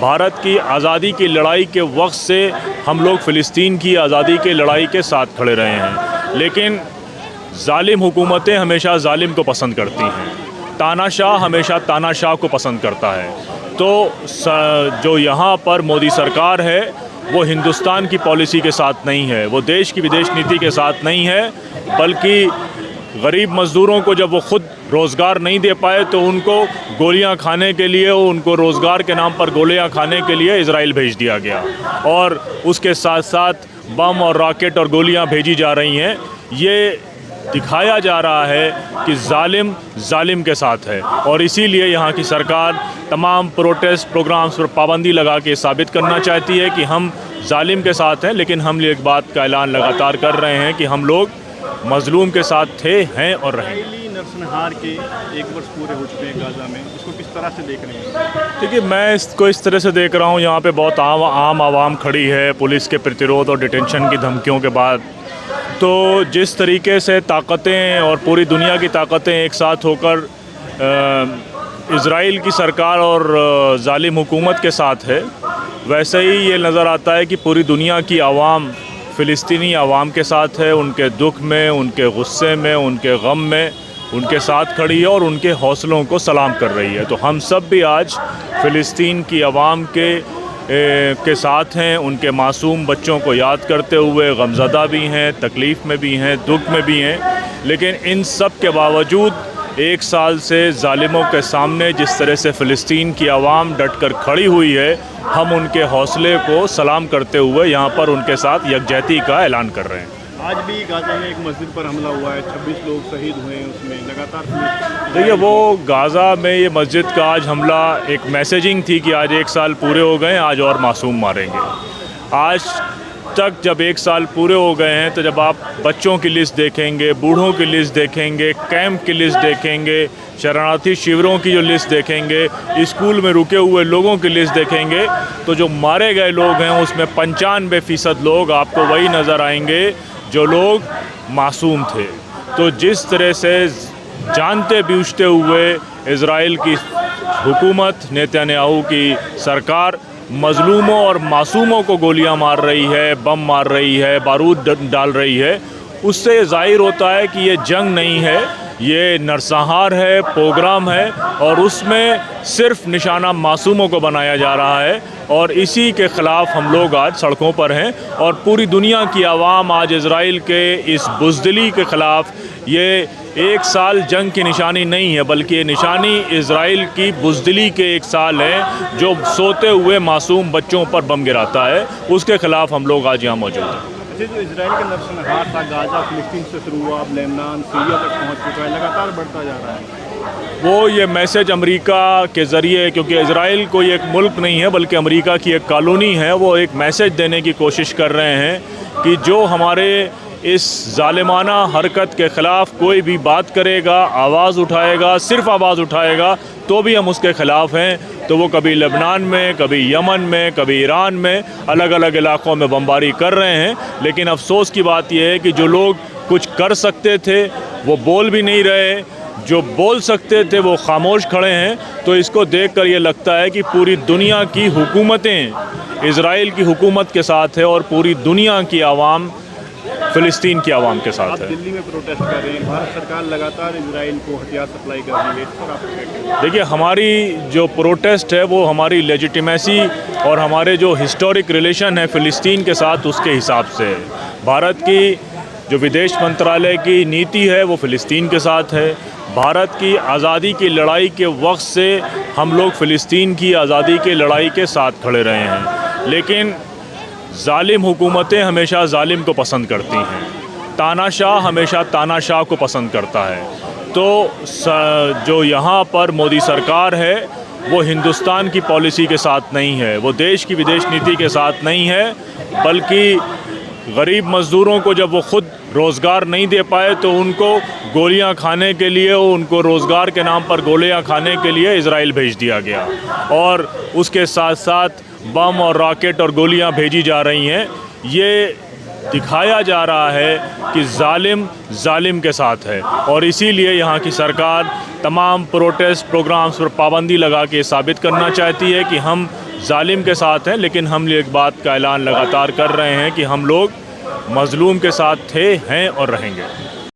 भारत की आज़ादी की लड़ाई के वक्त से हम लोग फ़िलिस्तीन की आज़ादी की लड़ाई के साथ खड़े रहे हैं, लेकिन जालिम हुकूमतें हमेशा जालिम को पसंद करती हैं, तानाशाह हमेशा तानाशाह को पसंद करता है। तो जो यहाँ पर मोदी सरकार है वो हिंदुस्तान की पॉलिसी के साथ नहीं है, वो देश की विदेश नीति के साथ नहीं है, बल्कि गरीब मज़दूरों को जब वो ख़ुद रोज़गार नहीं दे पाए तो उनको गोलियां खाने के लिए, उनको रोज़गार के नाम पर गोलियां खाने के लिए इज़राइल भेज दिया गया और उसके साथ साथ बम और रॉकेट और गोलियां भेजी जा रही हैं। ये दिखाया जा रहा है कि जालिम जालिम के साथ है और इसीलिए यहाँ की सरकार तमाम प्रोटेस्ट प्रोग्राम्स पर पाबंदी लगा के साबित करना चाहती है कि हम जालिम के साथ हैं। लेकिन हम एक बात का ऐलान लगातार कर रहे हैं कि हम लोग मजलूम के साथ थे, हैं और रहेंगे। नरसंहार के 1 वर्ष पूरे हो चुके हैं गाज़ा में, इसको किस तरह से देख रहे हैं? देखिए, मैं इसको इस तरह से देख रहा हूँ, यहाँ पे बहुत आम आवाम खड़ी है पुलिस के प्रतिरोध और डिटेंशन की धमकियों के बाद। तो जिस तरीके से ताकतें और पूरी दुनिया की ताकतें एक साथ होकर इज़राइल की सरकार और जालिम हुकूमत के साथ है, वैसे ही ये नज़र आता है कि पूरी दुनिया की आवाम फ़िलिस्तीनी आवाम के साथ है, उनके दुख में, उनके गुस्से में, उनके गम में उनके साथ खड़ी है और उनके हौसलों को सलाम कर रही है। तो हम सब भी आज फ़िलिस्तीन की आवाम के साथ हैं, उनके मासूम बच्चों को याद करते हुए गमज़दा भी हैं, तकलीफ़ में भी हैं, दुख में भी हैं। लेकिन इन सब के बावजूद 1 साल से जालिमों के सामने जिस तरह से फ़िलिस्तीन की आवाम डट कर खड़ी हुई है, हम उनके हौसले को सलाम करते हुए यहाँ पर उनके साथ यकजहती का ऐलान कर रहे हैं। आज भी गाज़ा में एक मस्जिद पर हमला हुआ है, 26 लोग शहीद हुए हैं उसमें लगातार। देखिए, वो गाज़ा में ये मस्जिद का आज हमला एक मैसेजिंग थी कि आज 1 साल पूरे हो गए, आज और मासूम मारेंगे। आज तक जब 1 साल पूरे हो गए हैं तो जब आप बच्चों की लिस्ट देखेंगे, बूढ़ों की लिस्ट देखेंगे, कैंप की लिस्ट देखेंगे, शरणार्थी शिविरों की जो लिस्ट देखेंगे, स्कूल में रुके हुए लोगों की लिस्ट देखेंगे, तो जो मारे गए लोग हैं उसमें 95% लोग आपको वही नज़र आएंगे जो लोग मासूम थे। तो जिस तरह से जानते बूझते हुए इज़राइल की हुकूमत, नेतन्याहू की सरकार मज़लूमों और मासूमों को गोलियां मार रही है, बम मार रही है, बारूद डाल रही है, उससे ज़ाहिर होता है कि ये जंग नहीं है, ये नरसंहार है, प्रोग्राम है और उसमें सिर्फ निशाना मासूमों को बनाया जा रहा है। और इसी के ख़िलाफ़ हम लोग आज सड़कों पर हैं और पूरी दुनिया की आवाम आज इज़राइल के इस बुज़दिली के ख़िलाफ़, ये 1 साल जंग की निशानी नहीं है बल्कि ये निशानी इज़राइल की बुज़दिली के 1 साल है जो सोते हुए मासूम बच्चों पर बम गिराता है, उसके ख़िलाफ़ हम लोग आज यहाँ मौजूद हैं। जो इजराइल का नरसंहार था गाज़ा फ़िलिस्तीन से शुरू हुआ, अब लेबनान सीरिया तक पहुंच चुका है, लगातार बढ़ता जा रहा है। वो ये मैसेज अमेरिका के ज़रिए, क्योंकि इज़राइल कोई एक मुल्क नहीं है बल्कि अमेरिका की एक कॉलोनी है, वो एक मैसेज देने की कोशिश कर रहे हैं कि जो हमारे इस जालिमाना हरकत के ख़िलाफ़ कोई भी बात करेगा, आवाज़ उठाएगा, सिर्फ आवाज़ उठाएगा, तो भी हम उसके ख़िलाफ़ हैं। तो वो कभी लेबनान में, कभी यमन में, कभी ईरान में, अलग अलग इलाक़ों में बमबारी कर रहे हैं। लेकिन अफसोस की बात यह है कि जो लोग कुछ कर सकते थे वो बोल भी नहीं रहे, जो बोल सकते थे वो खामोश खड़े हैं। तो इसको देखकर ये लगता है कि पूरी दुनिया की हुकूमतें इज़राइल की हुकूमत के साथ है और पूरी दुनिया की आवाम फ़िलिस्तीन की आवाम के साथ है। दिल्ली में प्रोटेस्ट कर रहे हैं, भारत सरकार लगातार इजराइल को हथियार सप्लाई कर रही है, इस पर आप क्या कहते हैं? देखिए, हमारी जो प्रोटेस्ट है वो हमारी लेजिटिमेसी और हमारे जो हिस्टोरिक रिलेशन है फ़िलिस्तीन के साथ उसके हिसाब से है। भारत की जो विदेश मंत्रालय की नीति है वो फ़िलिस्तीन के साथ है। भारत की आज़ादी की लड़ाई के वक्त से हम लोग फ़िलिस्तीन की आज़ादी की लड़ाई के साथ खड़े रहे हैं, लेकिन जालिम हुकूमतें हमेशा जालिम को पसंद करती हैं, तानाशाह हमेशा तानाशाह को पसंद करता है। तो जो यहाँ पर मोदी सरकार है वो हिंदुस्तान की पॉलिसी के साथ नहीं है, वो देश की विदेश नीति के साथ नहीं है, बल्कि गरीब मज़दूरों को जब वो ख़ुद रोज़गार नहीं दे पाए तो उनको गोलियां खाने के लिए, उनको रोज़गार के नाम पर गोलियां खाने के लिए इज़राइल भेज दिया गया और उसके साथ साथ बम और रॉकेट और गोलियां भेजी जा रही हैं। ये दिखाया जा रहा है कि जालिम जालिम के साथ है और इसीलिए यहाँ की सरकार तमाम प्रोटेस्ट प्रोग्राम्स पर पाबंदी लगा के साबित करना चाहती है कि हम जालिम के साथ हैं, लेकिन हम एक बात का ऐलान लगातार कर रहे हैं कि हम लोग मज़लूम के साथ थे, हैं और रहेंगे।